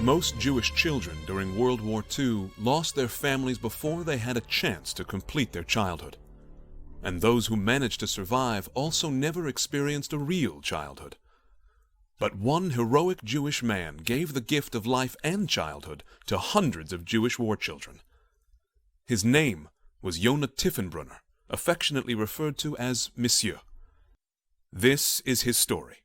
Most Jewish children during World War II lost their families before they had a chance to complete their childhood. And those who managed to survive also never experienced a real childhood. But one heroic Jewish man gave the gift of life and childhood to hundreds of Jewish war children. His name was Yonah Tiefenbrunner, affectionately referred to as Monsieur. This is his story.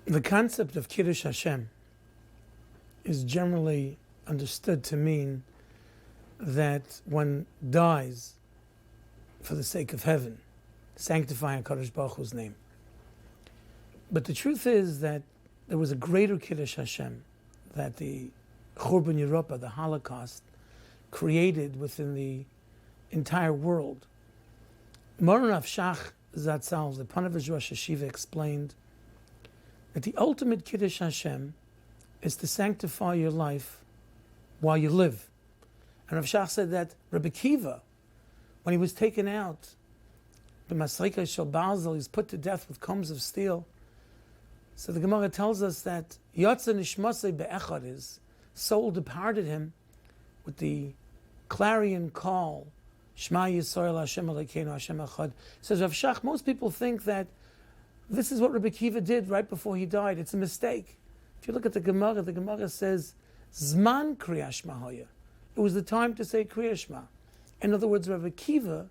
The concept of kiddush hashem is generally understood to mean that one dies for the sake of heaven, sanctifying HaKadosh Baruch Hu's name. But the truth is that there was a greater kiddush hashem that the Churban Europa, the Holocaust, created within the entire world. Moran Rav Shach Zatzal, the Panavish Rosh Hashiva, explained that the ultimate kiddush hashem is to sanctify your life while you live. And Rav Shach said that Rabbi Kiva, when he was taken out, the Masrika Shel Balzel, he's put to death with combs of steel. So the Gemara tells us that Yotze Nishmasei Be'echad, his soul departed him with the clarion call, Shema Yisrael Hashem Elokeinu Hashem Echad. Says Rav Shach, most people think that this is what Rabbi Kiva did right before he died. It's a mistake. If you look at the Gemara says, Zman Kriya Shema Hoya. It was the time to say Kriya Shema. In other words, Rabbi Kiva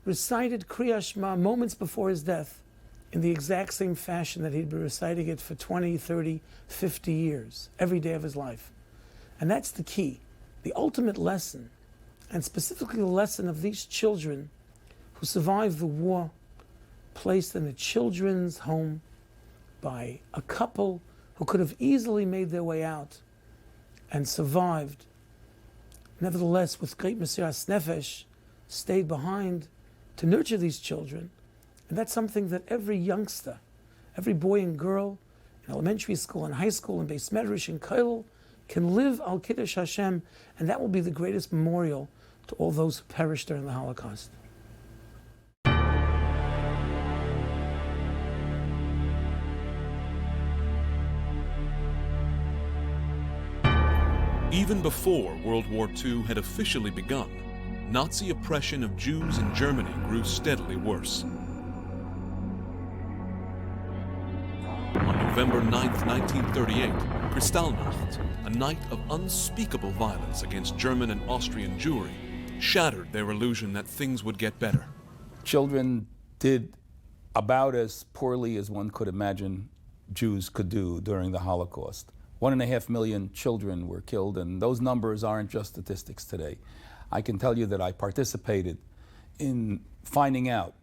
recited Kriya Shema moments before his death in the exact same fashion that he'd been reciting it for 20, 30, 50 years, every day of his life. And that's the key. The ultimate lesson, and specifically the lesson of these children who survived the war, placed in a children's home by a couple who could have easily made their way out and survived. Nevertheless, with great mesiras nefesh, stayed behind to nurture these children. And that's something that every youngster, every boy and girl in elementary school and high school and Beis Medrash and Kollel can live al Kiddush Hashem, and that will be the greatest memorial to all those who perished during the Holocaust. Even before World War II had officially begun, Nazi oppression of Jews in Germany grew steadily worse. On November 9, 1938, Kristallnacht, a night of unspeakable violence against German and Austrian Jewry, shattered their illusion that things would get better. Children did about as poorly as one could imagine Jews could do during the Holocaust. 1.5 million children were killed, and those numbers aren't just statistics today. I can tell you that I participated in finding out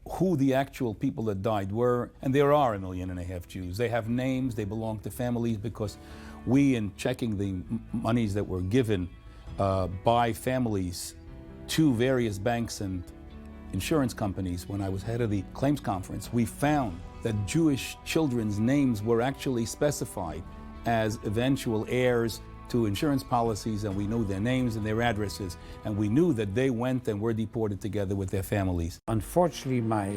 who the actual people that died were, and there are 1.5 million Jews. They have names, they belong to families, because we, in checking the monies that were given by families to various banks and insurance companies, when I was head of the claims conference, we found that Jewish children's names were actually specified as eventual heirs to insurance policies, and we knew their names and their addresses, and we knew that they went and were deported together with their families. Unfortunately, my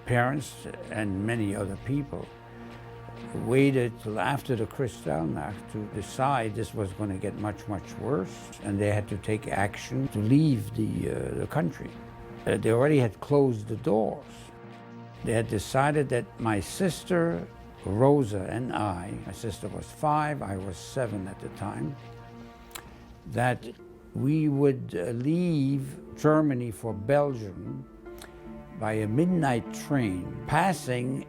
parents and many other people waited till after the Kristallnacht to decide this was going to get much, much worse, and they had to take action to leave the country. They already had closed the doors. They had decided that my sister Rosa and I, my sister was 5, I was 7 at the time, that we would leave Germany for Belgium by a midnight train, passing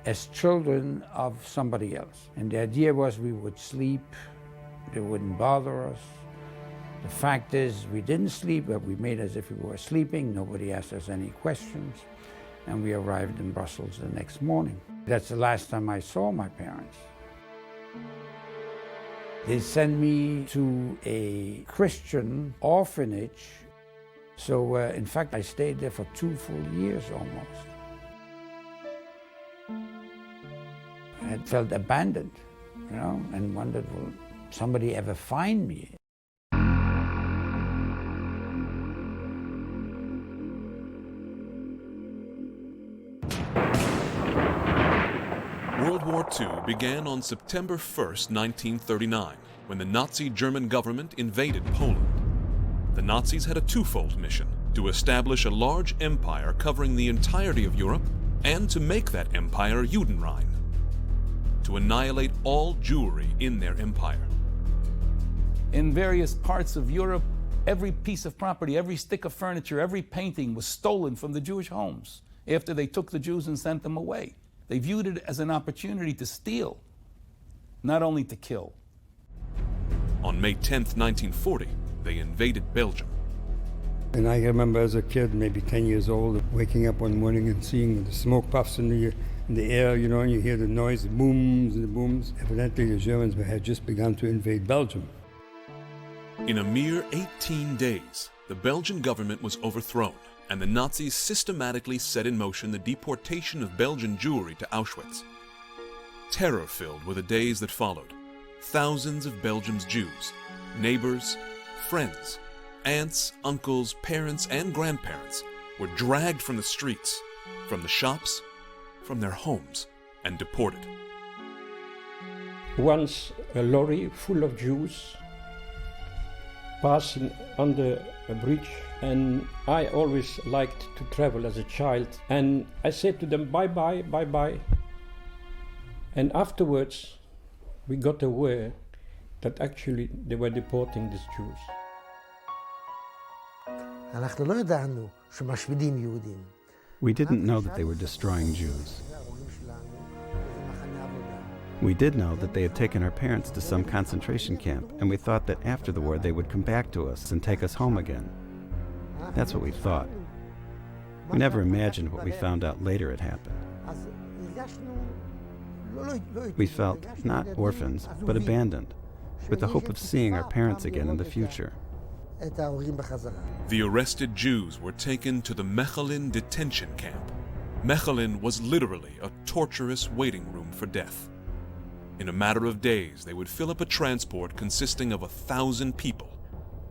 as children of somebody else. And the idea was we would sleep, they wouldn't bother us, The fact is, we didn't sleep, but we made as if we were sleeping. Nobody asked us any questions. And we arrived in Brussels the next morning. That's the last time I saw my parents. They sent me to a Christian orphanage. So, in fact, I stayed there for 2 full years almost. I felt abandoned, you know, and wondered, will somebody ever find me? World War II began on September 1st, 1939, when the Nazi German government invaded Poland. The Nazis had a twofold mission: to establish a large empire covering the entirety of Europe, and to make that empire Judenrein, to annihilate all Jewry in their empire. In various parts of Europe, every piece of property, every stick of furniture, every painting was stolen from the Jewish homes after they took the Jews and sent them away. They viewed it as an opportunity to steal, not only to kill. On May 10th, 1940, they invaded Belgium. And I remember as a kid, maybe 10 years old, waking up one morning and seeing the smoke puffs in the air, you know, and you hear the noise, the booms and the booms. Evidently the Germans had just begun to invade Belgium. In a mere 18 days, the Belgian government was overthrown, and the Nazis systematically set in motion the deportation of Belgian Jewry to Auschwitz. Terror-filled were the days that followed. Thousands of Belgium's Jews, neighbors, friends, aunts, uncles, parents, and grandparents were dragged from the streets, from the shops, from their homes, and deported. Once a lorry full of Jews passing under a bridge, and I always liked to travel as a child, and I said to them, bye bye, bye bye. And afterwards we got aware that actually they were deporting these Jews. We didn't know that they were destroying Jews. We did know that they had taken our parents to some concentration camp, and we thought that after the war they would come back to us and take us home again. That's what we thought. We never imagined what we found out later had happened. We felt not orphans, but abandoned, with the hope of seeing our parents again in the future. The arrested Jews were taken to the Mechelin detention camp. Mechelin was literally a torturous waiting room for death. In a matter of days, they would fill up a transport consisting of 1,000 people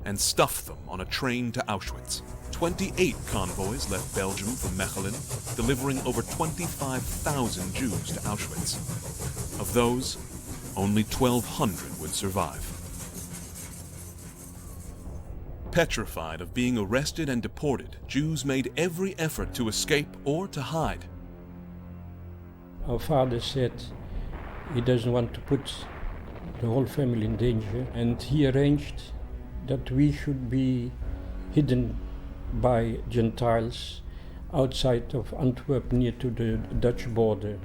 and stuff them on a train to Auschwitz. 28 convoys left Belgium from Mechelin, delivering over 25,000 Jews to Auschwitz. Of those, only 1,200 would survive. Petrified of being arrested and deported, Jews made every effort to escape or to hide. Our father said he doesn't want to put the whole family in danger, and he arranged that we should be hidden by Gentiles outside of Antwerp, near to the Dutch border.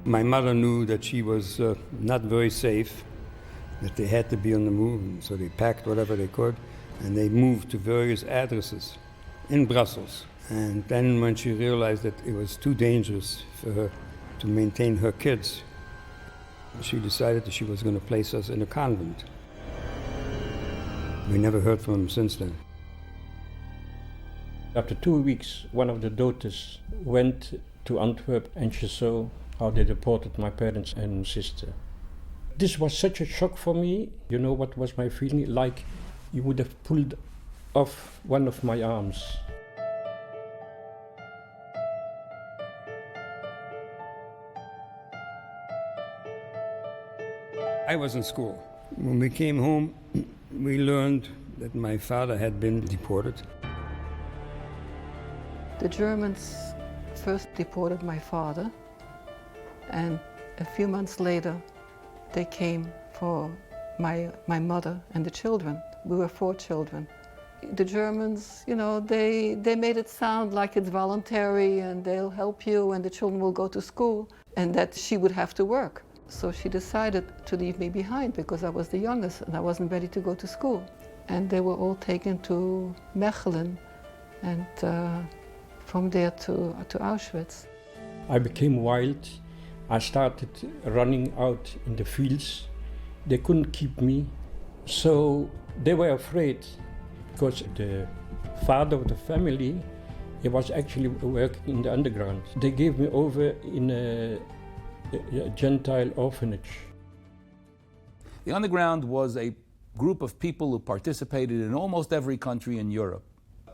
My mother knew that she was not very safe, that they had to be on the move, and so they packed whatever they could, and they moved to various addresses in Brussels. And then when she realized that it was too dangerous for her to maintain her kids, she decided that she was going to place us in a convent. We never heard from him since then. After 2 weeks, one of the daughters went to Antwerp and she saw how they deported my parents and sister. This was such a shock for me. You know what was my feeling? Like you would have pulled off one of my arms. I was in school. When we came home, we learned that my father had been deported. The Germans first deported my father, and a few months later they came for my mother and the children. We were 4 children. The Germans, you know, they made it sound like it's voluntary and they'll help you and the children will go to school, and that she would have to work. So she decided to leave me behind because I was the youngest and I wasn't ready to go to school. and they were all taken to Mechelen and from there to Auschwitz. I became wild. I started running out in the fields. They couldn't keep me, so they were afraid, because the father of the family, he was actually working in the underground. They gave me over in a Gentile orphanage. The underground was a group of people who participated in almost every country in Europe.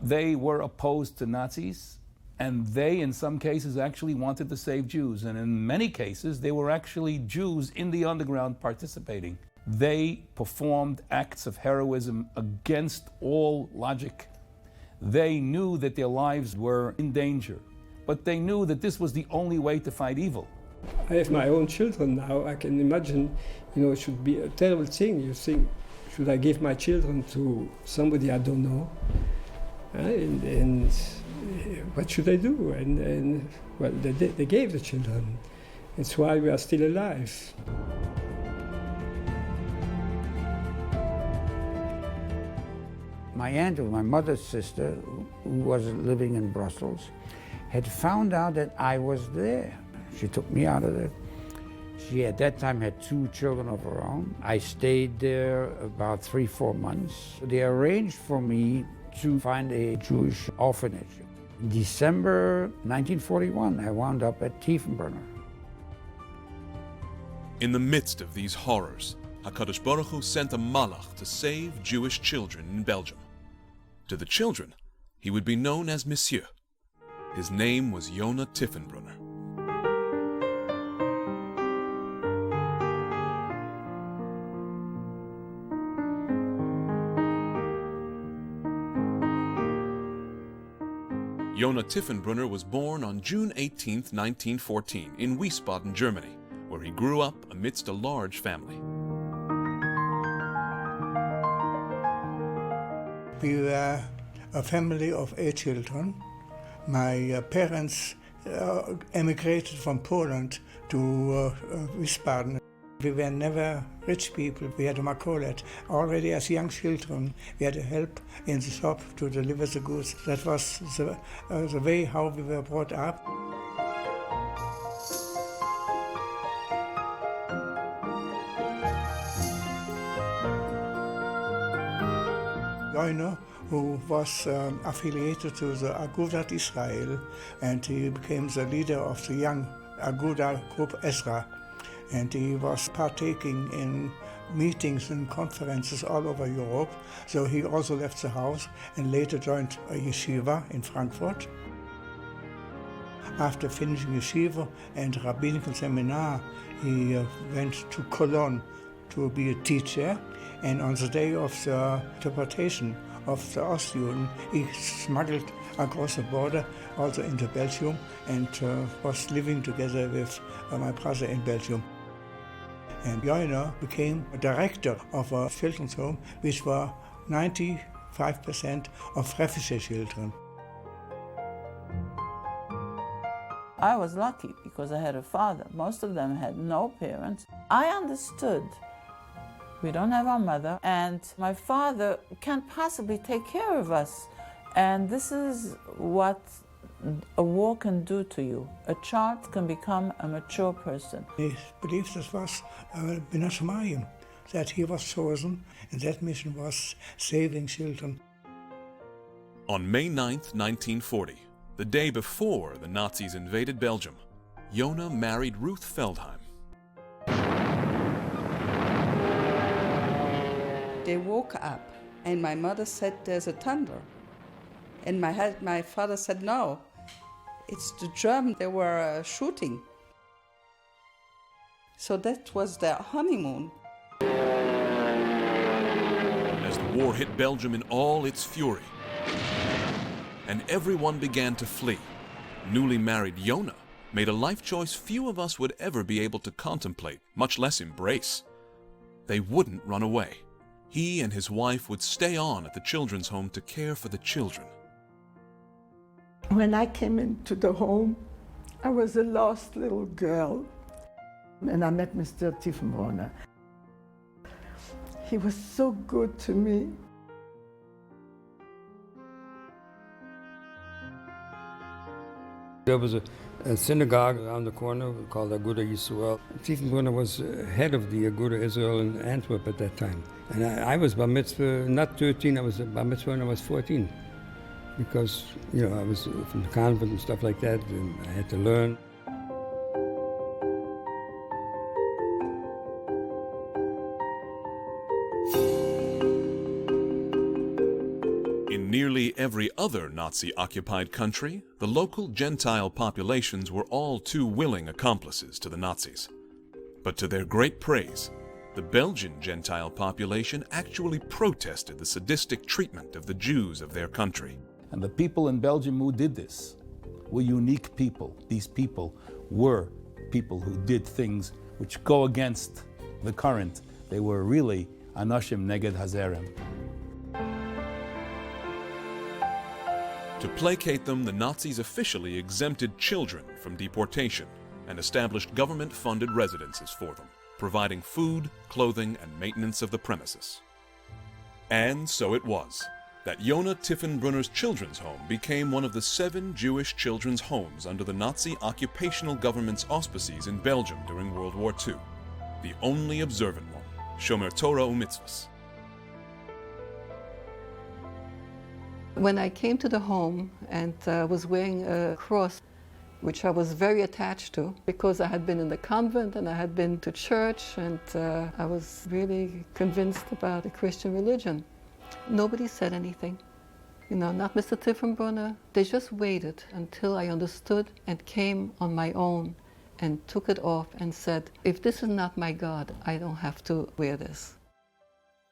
They were opposed to Nazis, and they, in some cases, actually wanted to save Jews. And in many cases, they were actually Jews in the underground participating. They performed acts of heroism against all logic. They knew that their lives were in danger, but they knew that this was the only way to fight evil. I have my own children now. I can imagine, it should be a terrible thing. You think, should I give my children to somebody I don't know? And what should I do? And well, they gave the children. That's why we are still alive. My aunt, my mother's sister, who was living in Brussels, had found out that I was there. She took me out of there. She at that time had 2 children of her own. I stayed there about 3-4 months. They arranged for me to find a Jewish orphanage. In December 1941, I wound up at Tiefenbrunner. In the midst of these horrors, HaKadosh Baruch Hu sent a malach to save Jewish children in Belgium. To the children, he would be known as Monsieur. His name was Yonah Tiefenbrunner. Yonah Tiefenbrunner was born on June 18, 1914, in Wiesbaden, Germany, where he grew up amidst a large family. We were a family of 8 children. My parents emigrated from Poland to Wiesbaden. We were never rich people. We had a makolet. Already as young children, we had to help in the shop to deliver the goods. That was the way how we were brought up. Yonah, who was affiliated to the Agudat Israel, and he became the leader of the young Aguda group Ezra. And he was partaking in meetings and conferences all over Europe. So he also left the house and later joined a yeshiva in Frankfurt. After finishing yeshiva and rabbinical seminar, he went to Cologne to be a teacher. And on the day of the deportation of the Ostjuden, he smuggled across the border, also into Belgium, and was living together with my brother in Belgium. And Yonah became a director of a children's home, which were 95% of refugee children. I was lucky because I had a father. Most of them had no parents. I understood we don't have our mother, and my father can't possibly take care of us. And this is what a war can do to you. A child can become a mature person. He believes this was Bin Hashemayim, that he was chosen, and that mission was saving children. On May 9th, 1940, the day before the Nazis invaded Belgium, Yonah married Ruth Feldheim. They woke up, and my mother said, "There's a thunder." And my father said, "No, it's the Germans. They were shooting." So that was their honeymoon. As the war hit Belgium in all its fury, and everyone began to flee, newly married Yonah made a life choice few of us would ever be able to contemplate, much less embrace. They wouldn't run away. He and his wife would stay on at the children's home to care for the children. When I came into the home, I was a lost little girl, and I met Mr. Tiefenbrunner. He was so good to me. there was a synagogue around the corner called Aguda Yisrael. Tiefenbrunner was head of the Aguda Israel in Antwerp at that time. And I was bar mitzvah, not 13, I was bar mitzvah when I was 14. Because, you know, I was from the convent and stuff like that, and I had to learn. In nearly every other Nazi-occupied country, the local Gentile populations were all too willing accomplices to the Nazis. But to their great praise, the Belgian Gentile population actually protested the sadistic treatment of the Jews of their country. And the people in Belgium who did this were unique people. These people were people who did things which go against the current. They were really anashim neged hazerem. To placate them, the Nazis officially exempted children from deportation and established government-funded residences for them, providing food, clothing, and maintenance of the premises. And so it was that Yonah Tiefenbrunner's children's home became one of the 7 Jewish children's homes under the Nazi occupational government's auspices in Belgium during World War II, the only observant one, Shomer Torah u'Mitzvos. When I came to the home and was wearing a cross, which I was very attached to because I had been in the convent and I had been to church and I was really convinced about the Christian religion. Nobody said anything. You know, not Mr. Tiefenbrunner. They just waited until I understood and came on my own and took it off and said, if this is not my God, I don't have to wear this.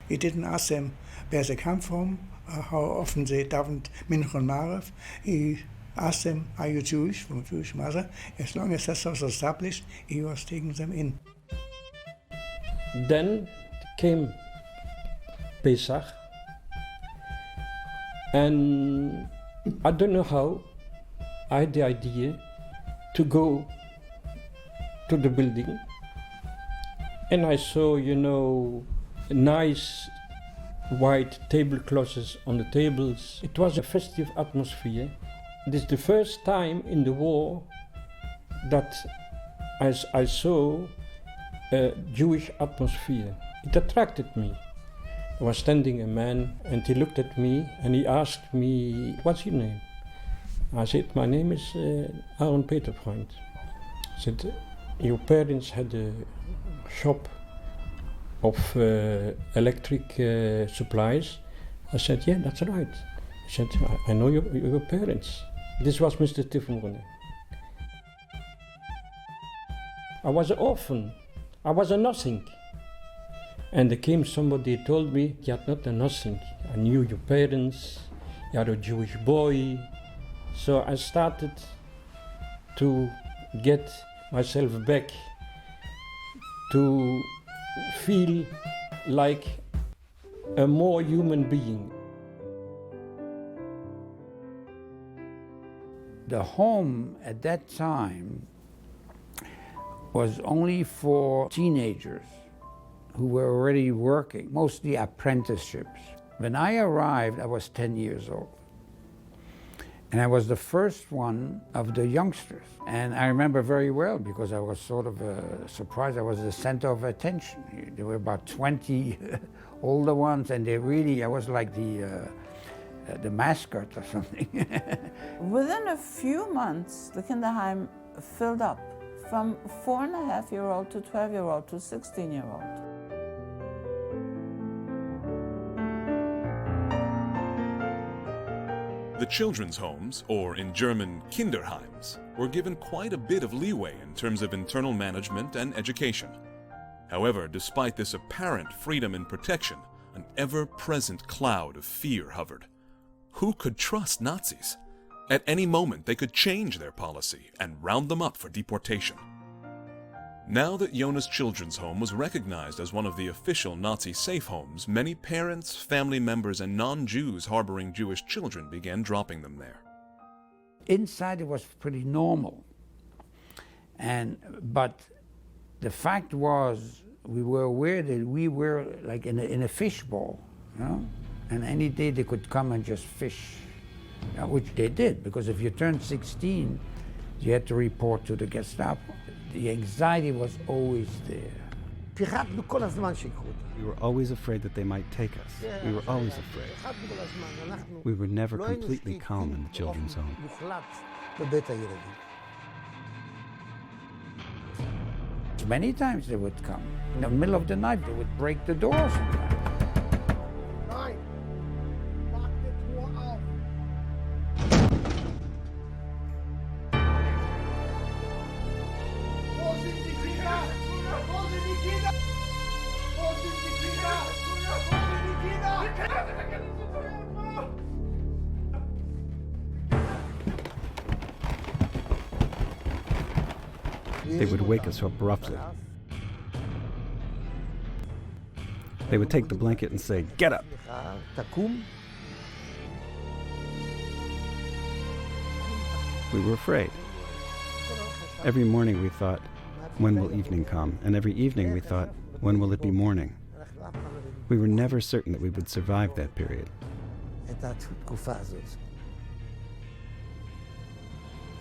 He didn't ask them where they come from, how often they davened Mincha and Maariv. He asked them, are you Jewish, from a Jewish mother? As long as that was established, he was taking them in. Then came Pesach, and I don't know how, I had the idea to go to the building, and I saw, you know, nice white tablecloths on the tables. It was a festive atmosphere. This is the first time in the war that I saw a Jewish atmosphere. It attracted me. There was standing a man and he looked at me and he asked me, what's your name? I said, my name is Aaron Peterfreund. He said, your parents had a shop of electric supplies. I said, yeah, that's right. He said, I know your parents. This was Mr. Tiefenbrunner. I was an orphan. I was a nothing. And there came somebody who told me, you're not a nothing. I knew your parents, you're a Jewish boy. So I started to get myself back to feel like a more human being. The home at that time was only for teenagers who were already working, mostly apprenticeships. When I arrived, I was 10 years old. And I was the first one of the youngsters. And I remember very well because I was sort of surprised. I was the center of attention. There were about 20 older ones, and I was like the mascot or something. Within a few months, the Kinderheim filled up from 4.5-year-old to 12-year-old to 16-year-old. The children's homes, or in German Kinderheims, were given quite a bit of leeway in terms of internal management and education. However, despite this apparent freedom and protection, an ever-present cloud of fear hovered. Who could trust Nazis? At any moment, they could change their policy and round them up for deportation. Now that Yonah's children's home was recognized as one of the official Nazi safe homes, many parents, family members, and non-Jews harboring Jewish children began dropping them there. Inside it was pretty normal. But the fact was, we were aware that we were like in a fishbowl, you know? And any day they could come and just fish, which they did, because if you turned 16, You had to report to the Gestapo. The anxiety was always there. We were always afraid that they might take us. We were always afraid. We were never completely calm in the children's home. Many times they would come. In the middle of the night, they would break the doors. They would wake us abruptly. They would take the blanket and say, "Get up!" We were afraid. Every morning we thought, when will evening come? And every evening we thought, when will it be morning? We were never certain that we would survive that period.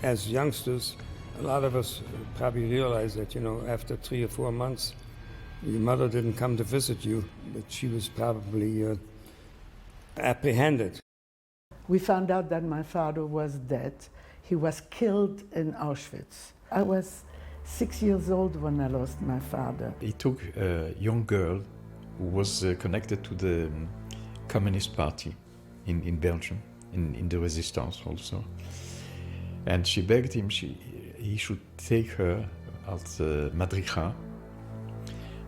As youngsters, a lot of us probably realized that, after 3 or 4 months, your mother didn't come to visit you, that she was probably apprehended. We found out that my father was dead. He was killed in Auschwitz. I was 6 years old when I lost my father. He took a young girl who was connected to the Communist Party in Belgium, in the resistance also. And she begged him he should take her as madricha,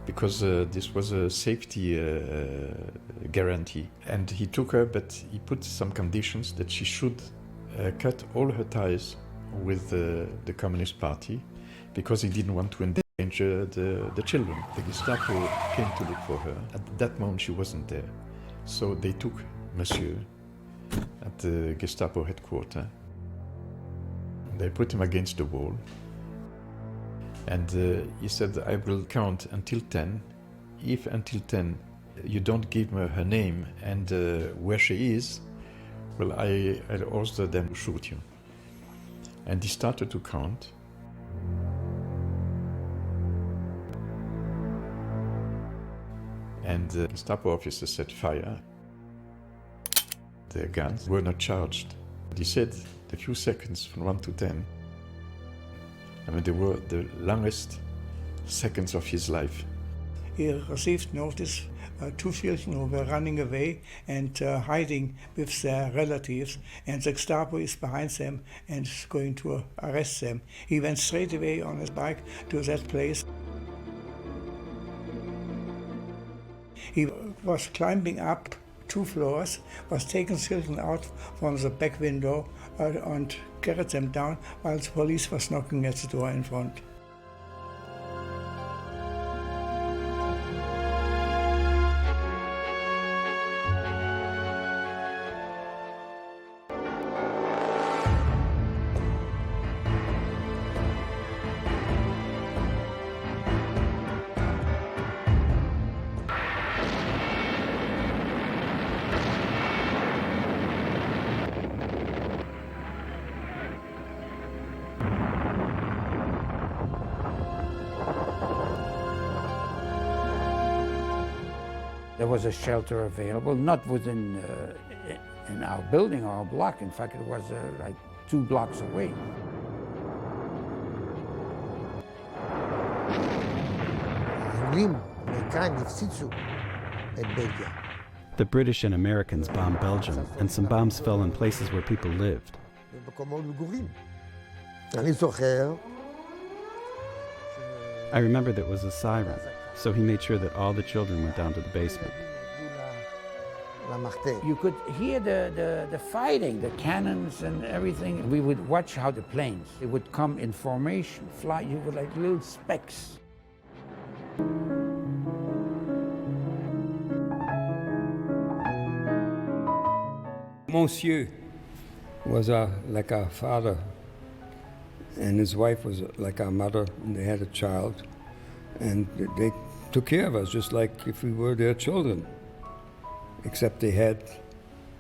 because this was a safety guarantee. And he took her, but he put some conditions that she should cut all her ties with the Communist Party, because he didn't want to endanger the children. The Gestapo came to look for her. At that moment she wasn't there. So they took Monsieur at the Gestapo headquarters. They put him against the wall. And he said, "I will count until 10. If until 10 you don't give me her name and where she is, well, I'll order them to shoot you." And he started to count. And the Gestapo officer set fire. Their guns were not charged. He said a few seconds from 1 to 10. I mean, they were the longest seconds of his life. He received notice, 2 children who were running away and hiding with their relatives, and the Gestapo is behind them and is going to arrest them. He went straight away on his bike to that place. He was climbing up 2 floors, was taking children out from the back window and carried them down while the police was knocking at the door in front. There was a shelter available, not within in our building or our block. In fact, it was like 2 blocks away. The British and Americans bombed Belgium, and some bombs fell in places where people lived. I remember there was a siren, so he made sure that all the children went down to the basement. You could hear the fighting, the cannons and everything. We would watch how the planes, it would come in formation, fly, you were like little specks. Monsieur was like our father, and his wife was like our mother, and they had a child, and they took care of us just like if we were their children, except they had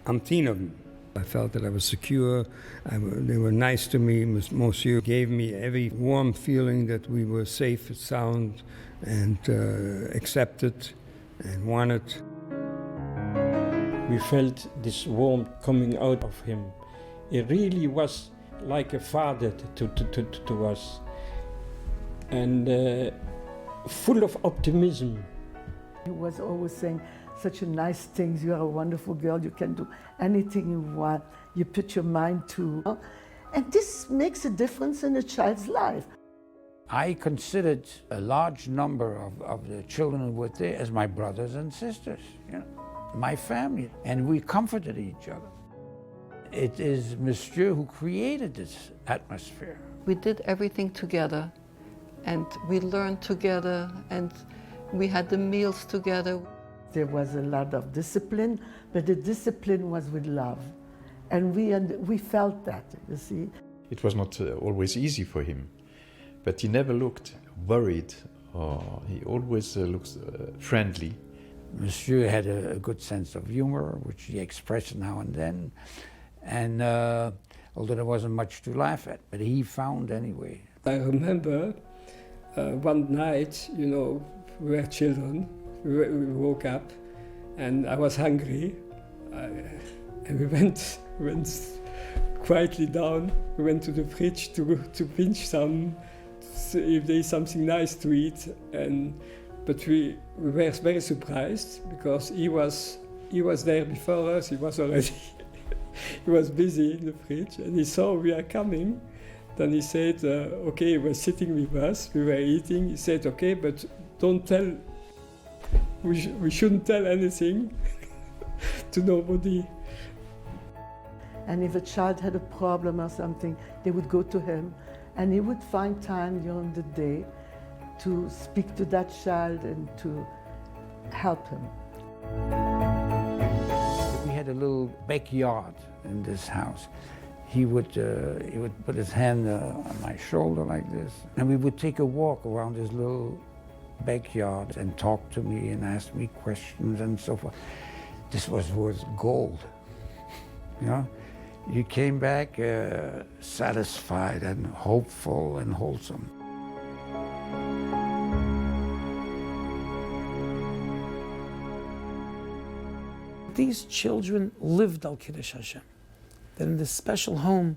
umpteen of them. I felt that I was secure. They were nice to me. Monsieur gave me every warm feeling that we were safe, sound, and accepted and wanted. We felt this warmth coming out of him. He really was like a father to us, and full of optimism. He was always saying such a nice things. You are a wonderful girl. You can do anything you want. You put your mind to. And this makes a difference in a child's life. I considered a large number of the children who were there as my brothers and sisters, you know, my family, and we comforted each other. It is Monsieur who created this atmosphere. We did everything together, and we learned together, and we had the meals together. There was a lot of discipline, but the discipline was with love. And we felt that, you see. It was not always easy for him, but he never looked worried, or he always looked friendly. Monsieur had a good sense of humor, which he expressed now and then. And although there wasn't much to laugh at, but he found anyway. I remember one night, you know, we were children, we woke up and I was hungry. And we went quietly down. We went to the fridge to pinch some, if there is something nice to eat. But we were very surprised because he was there before us. He was already he was busy in the fridge, and he saw we are coming. Then he said, "Okay," he was sitting with us. We were eating. He said, "Okay, but don't tell. We shouldn't tell anything to nobody." And if a child had a problem or something, they would go to him, and he would find time during the day to speak to that child and to help him. We had a little backyard in this house. He would put his hand on my shoulder like this, and we would take a walk around this little backyard and talk to me and ask me questions and so forth. This was worth gold, you know? You came back satisfied and hopeful and wholesome. These children lived al kiddush Hashem. That in this special home,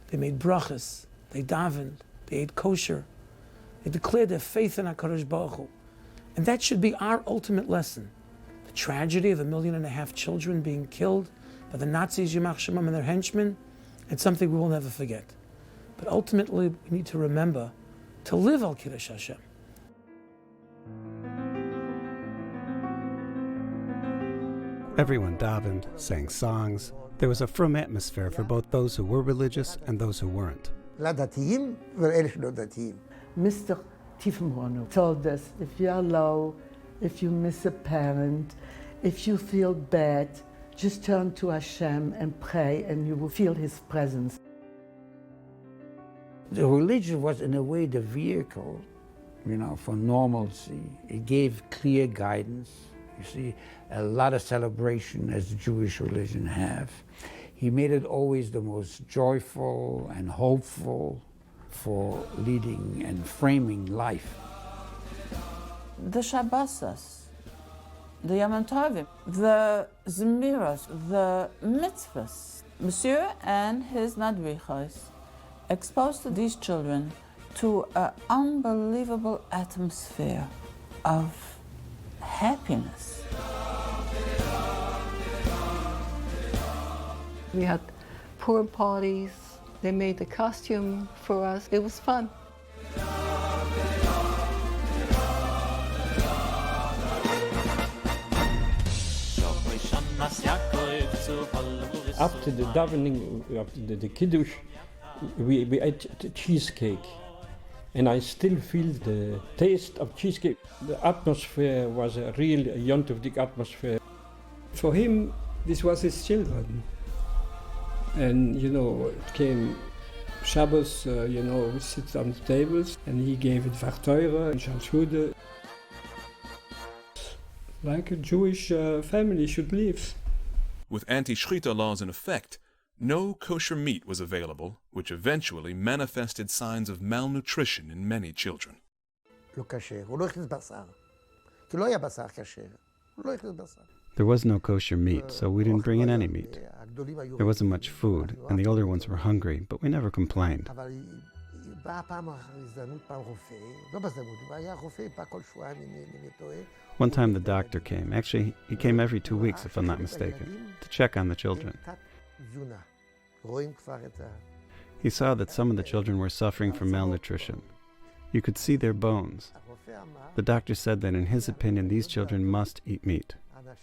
they made brachas, they davened, they ate kosher, they declared their faith in HaKadosh Baruch Hu. And that should be our ultimate lesson. The tragedy of 1.5 million children being killed by the Nazis, Yimach Shemam, and their henchmen, it's something we will never forget. But ultimately, we need to remember to live al kiddush Hashem. Everyone davened, sang songs. There was a frum atmosphere for both those who were religious and those who weren't. Mr. Tiefenbrunner told us, if you are low, if you miss a parent, if you feel bad, just turn to Hashem and pray, and you will feel His presence. The religion was, in a way, the vehicle, you know, for normalcy. It gave clear guidance. You see, a lot of celebration as the Jewish religion have. He made it always the most joyful and hopeful for leading and framing life. The Shabbosas, the Yom Tovim, the mesiras, the mitzvahs. Monsieur and his nadvichos exposed these children to an unbelievable atmosphere of happiness. We had pool parties. They made the costume for us. It was fun. After the davening, after the kiddush, we ate cheesecake. And I still feel the taste of cheesecake. The atmosphere was a real Yom Tovdik atmosphere. For him, this was his children. And, you know, it came Shabbos, you know, we sit on the tables, and he gave it Varteure and Shalshude. Like a Jewish family should live. With anti-Shechita laws in effect, No kosher meat was available, which eventually manifested signs of malnutrition in many children. There was no kosher meat, so we didn't bring in any meat. There wasn't much food, and the older ones were hungry, but we never complained. One time the doctor came. Actually, he came every 2 weeks, if I'm not mistaken, to check on the children. He saw that some of the children were suffering from malnutrition. You could see their bones. The doctor said that in his opinion these children must eat meat,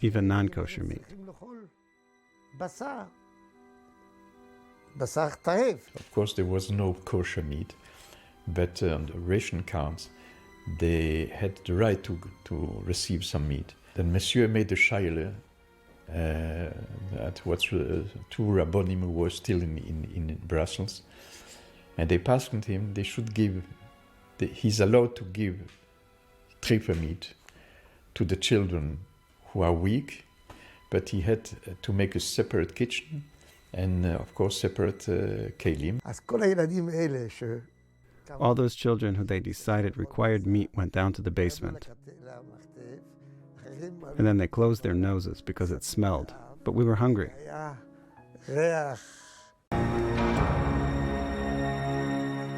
even non-kosher meat. Of course, there was no kosher meat, but on the ration cards, they had the right to receive some meat. Then Monsieur made a shaila that was two rabbonim who were still in Brussels, and they asked him they should give. He's allowed to give tripa meat to the children who are weak, but he had to make a separate kitchen and, of course, separate kelim. All those children who they decided required meat went down to the basement. And then they closed their noses because it smelled, but we were hungry.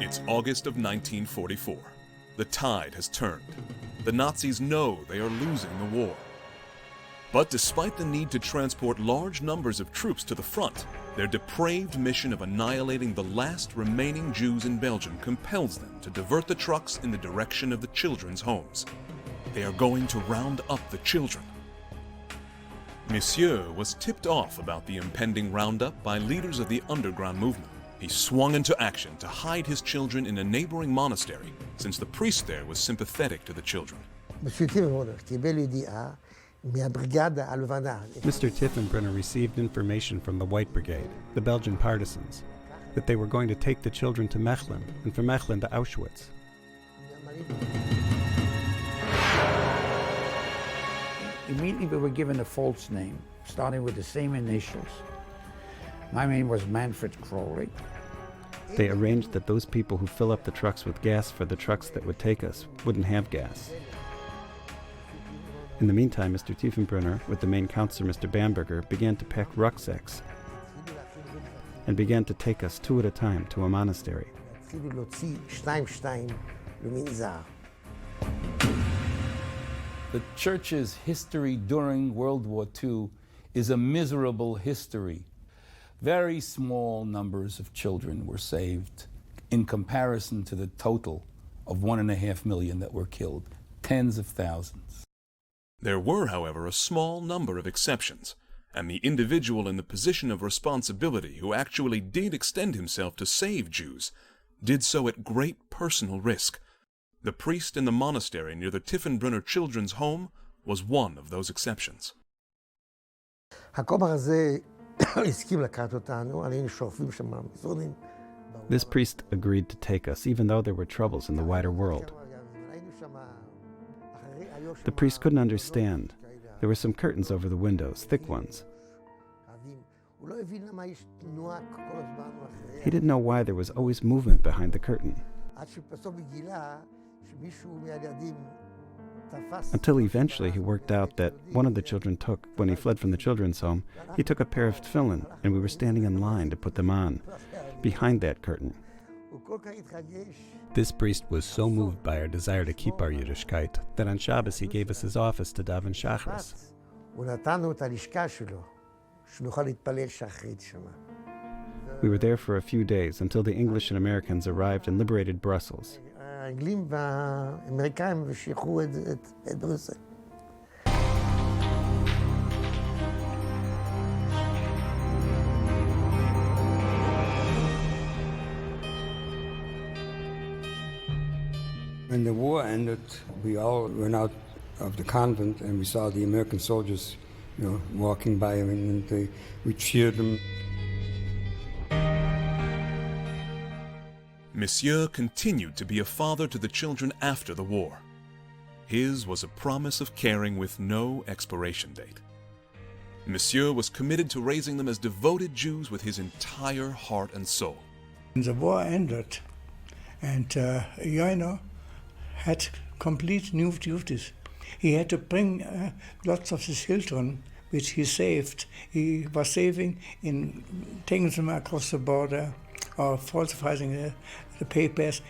It's August of 1944. The tide has turned. The Nazis know they are losing the war. But despite the need to transport large numbers of troops to the front, their depraved mission of annihilating the last remaining Jews in Belgium compels them to divert the trucks in the direction of the children's homes. They are going to round up the children. Monsieur was tipped off about the impending roundup by leaders of the underground movement. He swung into action to hide his children in a neighboring monastery, since the priest there was sympathetic to the children. Mr. Tiefenbrunner received information from the White Brigade, the Belgian partisans, that they were going to take the children to Mechelen, and from Mechelen to Auschwitz. Immediately we were given a false name, starting with the same initials. My name was Manfred Crowley. They arranged that those people who fill up the trucks with gas for the trucks that would take us wouldn't have gas. In the meantime, Mr. Tiefenbrunner, with the main counselor, Mr. Bamberger, began to pack rucksacks and began to take us 2 at a time to a monastery. The church's history during World War II is a miserable history. Very small numbers of children were saved in comparison to the total of 1.5 million that were killed, tens of thousands. There were, however, a small number of exceptions, and the individual in the position of responsibility who actually did extend himself to save Jews did so at great personal risk. The priest in the monastery near the Tiefenbrunner children's home was one of those exceptions. This priest agreed to take us, even though there were troubles in the wider world. The priest couldn't understand. There were some curtains over the windows, thick ones. He didn't know why there was always movement behind the curtain. Until eventually he worked out that one of the children took, when he fled from the children's home, he took a pair of tefillin, and we were standing in line to put them on, behind that curtain. This priest was so moved by our desire to keep our Yiddishkeit that on Shabbos he gave us his office to daven Shachris. We were there for a few days until the English and Americans arrived and liberated Brussels. When the war ended, we all went out of the convent and we saw the American soldiers, walking by and we cheered them. Monsieur continued to be a father to the children after the war. His was a promise of caring with no expiration date. Monsieur was committed to raising them as devoted Jews with his entire heart and soul. The war ended, and Yonah had complete new duties. He had to bring lots of the children, which he saved. He was saving in taking them across the border or falsifying the papers,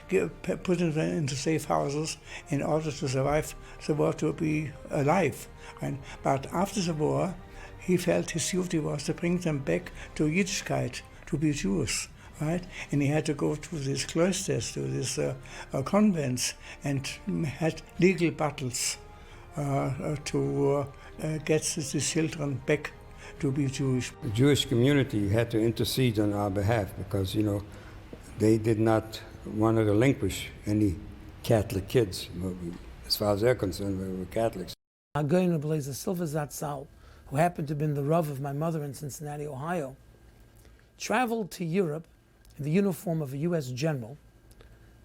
putting them into safe houses in order to survive the war, to be alive. But after the war, he felt his duty was to bring them back to Yiddishkeit, to be Jews. Right? And he had to go to these cloisters, to these convents, and had legal battles to get the children back to be Jewish. The Jewish community had to intercede on our behalf because, they did not want to relinquish any Catholic kids. As far as they're concerned, we were Catholics. Agoyin Blazer Silva Zatzal, who happened to have been the Rav of my mother in Cincinnati, Ohio, traveled to Europe in the uniform of a U.S. general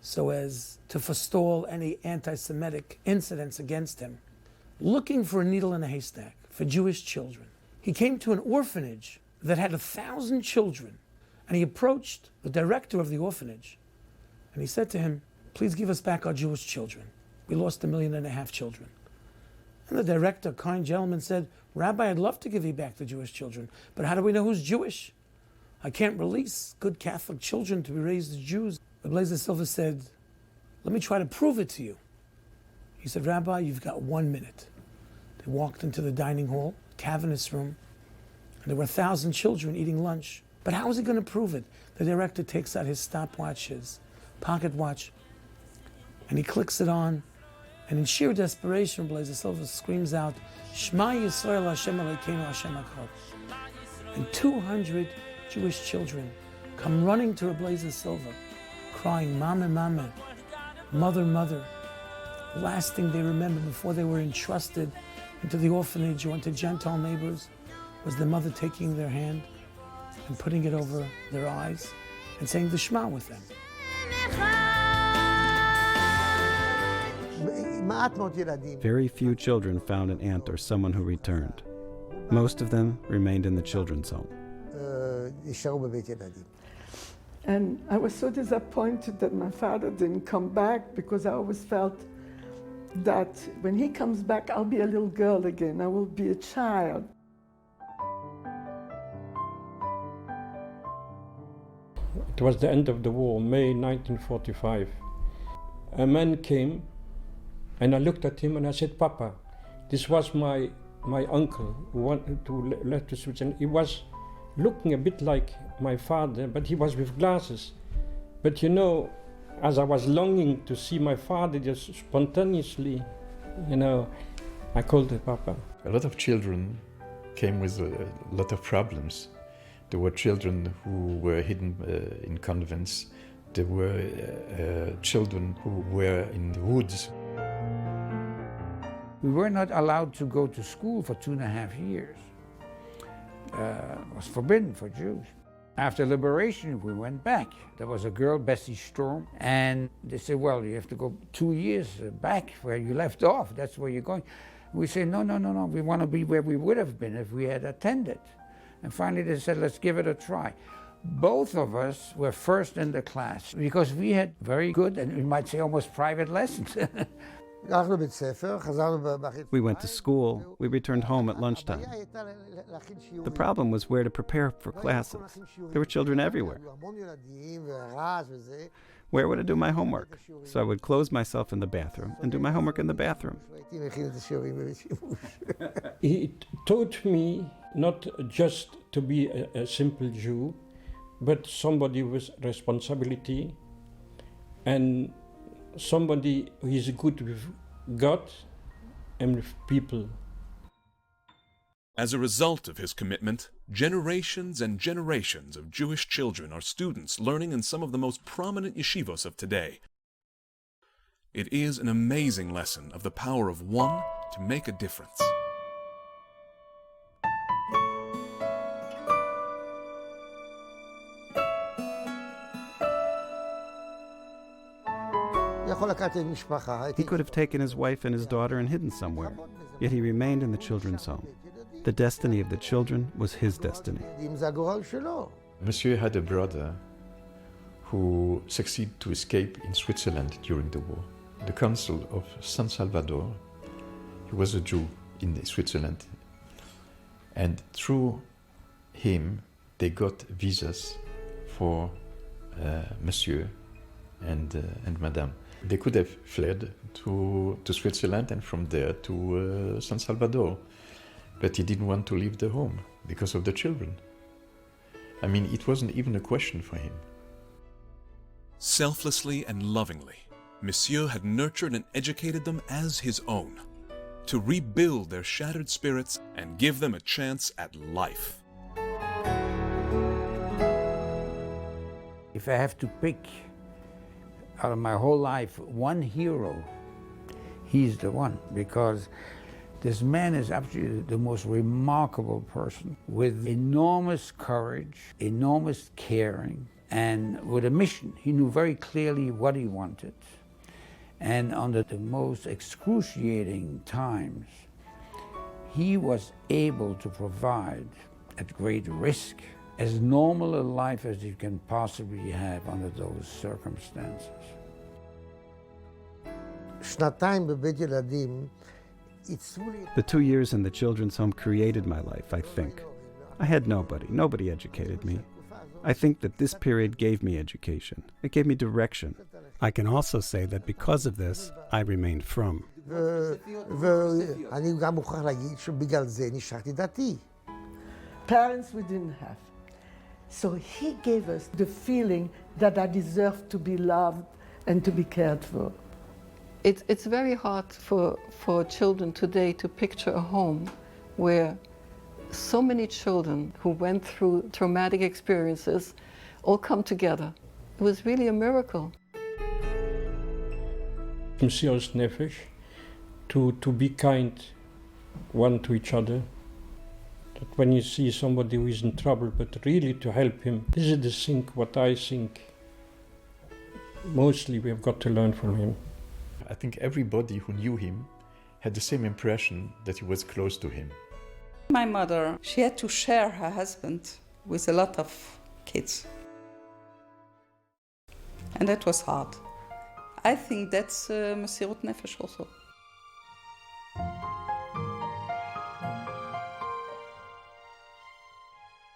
so as to forestall any anti-Semitic incidents against him, looking for a needle in a haystack for Jewish children. He came to an orphanage that had 1,000 children, and he approached the director of the orphanage, and he said to him, "Please give us back our Jewish children. We lost 1.5 million children." And the director, kind gentleman, said, "Rabbi, I'd love to give you back the Jewish children, but how do we know who's Jewish? I can't release good Catholic children to be raised as Jews." The Blazer Silva said, "Let me try to prove it to you." He said, "Rabbi, you've got 1 minute." They walked into the dining hall, cavernous room, and there were 1,000 children eating lunch. But how is he going to prove it? The director takes out his stopwatch, his pocket watch, and he clicks it on, and in sheer desperation, Blazer Silva screams out, "Shema Yisrael Hashem Elokeinu Hashem Echad." And 200 Jewish children come running to Blazer Silva, crying, "Mama, Mama, Mother, Mother." The last thing they remember before they were entrusted into the orphanage or into Gentile neighbors was the mother taking their hand and putting it over their eyes and saying the Shema with them. Very few children found an aunt or someone who returned. Most of them remained in the children's home. And I was so disappointed that my father didn't come back, because I always felt that when he comes back, I'll be a little girl again. I will be a child. It was the end of the war, May 1945. A man came, and I looked at him and I said, "Papa, this was my uncle who wanted to left to Switzerland." He was looking a bit like my father, but he was with glasses. But as I was longing to see my father, just spontaneously, I called him Papa. A lot of children came with a lot of problems. There were children who were hidden in convents. There were children who were in the woods. We were not allowed to go to school for 2.5 years. It was forbidden for Jews. After liberation, we went back. There was a girl, Bessie Storm, and they said, "Well, you have to go 2 years back where you left off. That's where you're going." We said, no. We want to be where we would have been if we had attended. And finally they said, "Let's give it a try." Both of us were first in the class because we had very good, and you might say almost private lessons. We went to school. We returned home at lunchtime. The problem was where to prepare for classes. There were children everywhere. Where would I do my homework? So I would close myself in the bathroom and do my homework in the bathroom. He taught me not just to be a simple Jew, but somebody with responsibility and somebody who is good with God and with people. As a result of his commitment, generations and generations of Jewish children are students learning in some of the most prominent yeshivos of today. It is an amazing lesson of the power of one to make a difference. He could have taken his wife and his daughter and hidden somewhere, yet he remained in the children's home. The destiny of the children was his destiny. Monsieur had a brother who succeeded to escape in Switzerland during the war. The consul of San Salvador, he was a Jew in Switzerland, and through him they got visas for Monsieur and Madame. They could have fled to Switzerland and from there to San Salvador, but he didn't want to leave the home because of the children. I mean, it wasn't even a question for him. Selflessly and lovingly, Monsieur had nurtured and educated them as his own, to rebuild their shattered spirits and give them a chance at life. If I have to pick out of my whole life one hero, he's the one, because this man is absolutely the most remarkable person, with enormous courage, enormous caring, and with a mission. He knew very clearly what he wanted. And under the most excruciating times, he was able to provide, at great risk, as normal a life as you can possibly have under those circumstances. The 2 years in the children's home created my life, I think. I had nobody educated me. I think that this period gave me education. It gave me direction. I can also say that because of this, I remained frum. Parents we didn't have. So he gave us the feeling that I deserved to be loved and to be cared for. It's very hard for children today to picture a home where so many children who went through traumatic experiences all come together. It was really a miracle. Mesiras nefesh, to be kind one to each other. That when you see somebody who is in trouble, but really to help him. This is the thing, what I think mostly we have got to learn from him. I think everybody who knew him had the same impression that he was close to him. My mother, she had to share her husband with a lot of kids. And that was hard. I think that's mesiras nefesh also.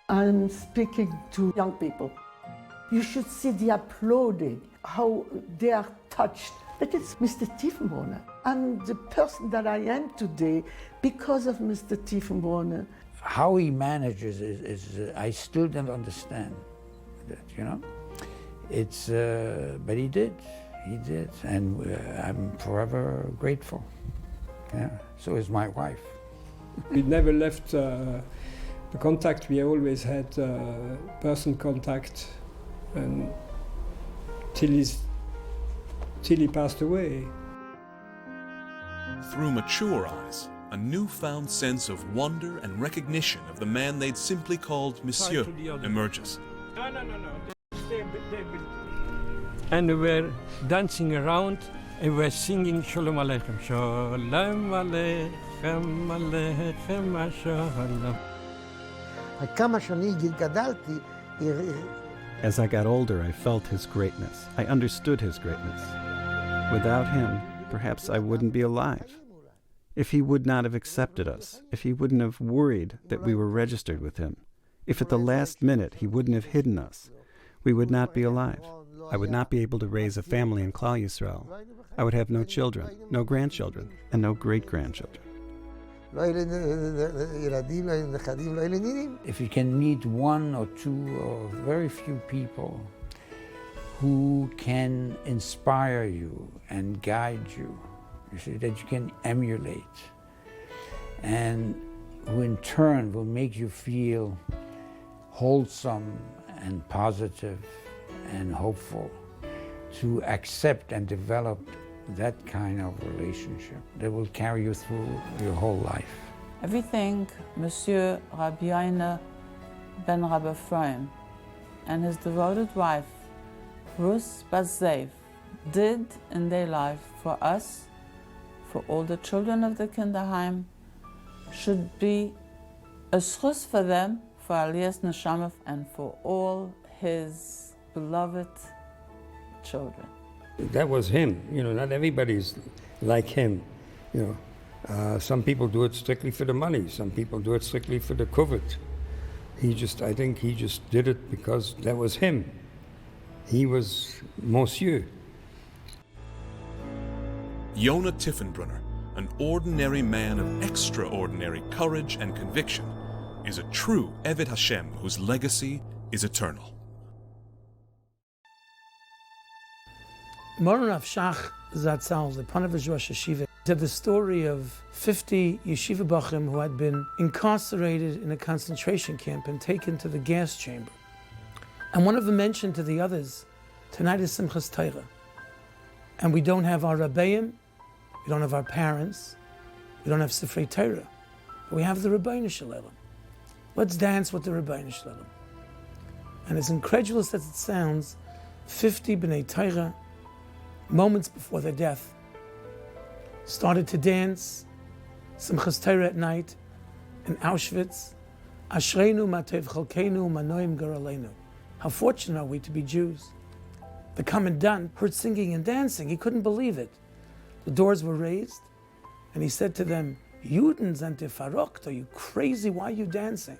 I'm speaking to young people. You should see the applauding, how they are touched. But it's Mr. Tiefenbrunner. I'm the person that I am today because of Mr. Tiefenbrunner. How he manages is I still don't understand that, you know. It's, but he did, and I'm forever grateful. Yeah, so is my wife. We never left the contact. We always had person contact, and till he passed away. Through mature eyes, a newfound sense of wonder and recognition of the man they'd simply called Monsieur emerges. No. And we were dancing around and we were singing Shalom Aleichem. Shalom Aleichem, Aleichem, Shalom. As I got older, I felt his greatness. I understood his greatness. Without him, perhaps I wouldn't be alive. If he would not have accepted us, if he wouldn't have worried that we were registered with him, if at the last minute he wouldn't have hidden us, we would not be alive. I would not be able to raise a family in Klal Yisrael. I would have no children, no grandchildren, and no great-grandchildren. If you can meet one or two or very few people who can inspire you and guide you, you see, that you can emulate, and who in turn will make you feel wholesome and positive and hopeful, to accept and develop that kind of relationship that will carry you through your whole life. Everything Monsieur Rav Yonah ben Rav Ephraim and his devoted wife, Ruth Bat-Zev, did in their life for us, for all the children of the Kinderheim, should be a schus for them, for Aliyas Neshama, and for all his beloved children. That was him. Not everybody's like him. Some people do it strictly for the money. Some people do it strictly for the kavod. I think he just did it because that was him. He was Monsieur. Yonah Tiefenbrunner, an ordinary man of extraordinary courage and conviction, is a true Eved Hashem whose legacy is eternal. Moran Rav Shach Zatzal, the Panavish Rosh Yeshiva, said the story of 50 yeshiva bachim who had been incarcerated in a concentration camp and taken to the gas chamber. And one of them mentioned to the others, tonight is Simchas Torah. And we don't have our Rabbeim, we don't have our parents, we don't have Sifrei Torah, but we have the Rabbeinu Shalom. Let's dance with the Rabbeinu Shalom. And as incredulous as it sounds, 50 B'nai Torah, moments before their death, started to dance Simchas Torah at night in Auschwitz. Ashreinu matev chalkeinu manoim garaleinu. How fortunate are we to be Jews? The commandant heard singing and dancing. He couldn't believe it. The doors were raised, and he said to them, Juden sind verrückt, are you crazy? Why are you dancing?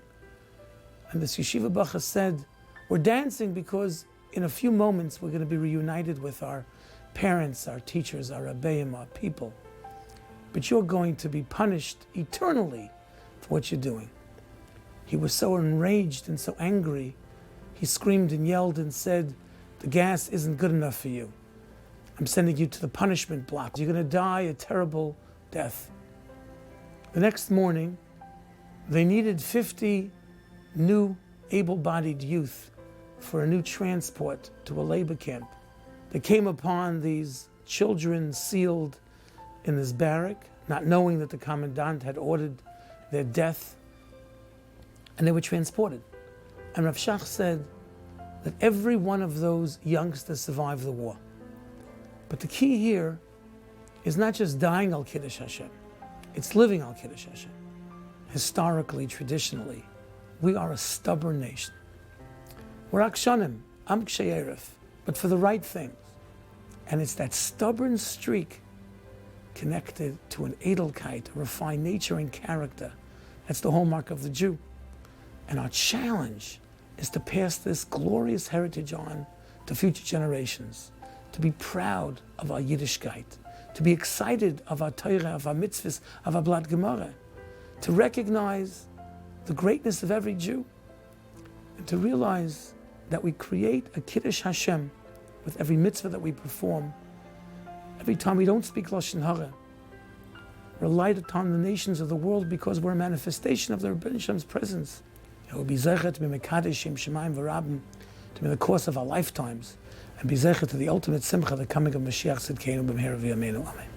And this yeshiva bacha said, we're dancing because in a few moments we're going to be reunited with our parents, our teachers, our Rebbeim, our people. But you're going to be punished eternally for what you're doing. He was so enraged and so angry, he screamed and yelled and said, the gas isn't good enough for you. I'm sending you to the punishment block. You're going to die a terrible death. The next morning, they needed 50 new able-bodied youth for a new transport to a labor camp. They came upon these children sealed in this barrack, not knowing that the commandant had ordered their death, and they were transported. And Rav Shach said that every one of those youngsters survived the war. But the key here is not just dying al kiddush Hashem, it's living al kiddush Hashem. Historically, traditionally, we are a stubborn nation. We're akshanim, am ksheyeref, but for the right things. And it's that stubborn streak connected to an edelkeit, a refined nature and character. That's the hallmark of the Jew. And our challenge is to pass this glorious heritage on to future generations, to be proud of our Yiddishkeit, to be excited of our Torah, of our mitzvahs, of our Blad Gemara, to recognize the greatness of every Jew, and to realize that we create a kiddush Hashem with every mitzvah that we perform. Every time we don't speak Lashon Hara, we're light upon the nations of the world because we're a manifestation of the Rebbeinu Shem's presence. It will be zeichet to be mekadeshim shemayim v'rabim, to be the course of our lifetimes, and be zeichet to the ultimate simcha, the coming of Mashiach Tzidkeinu b'mehera v'yameinu. Amen.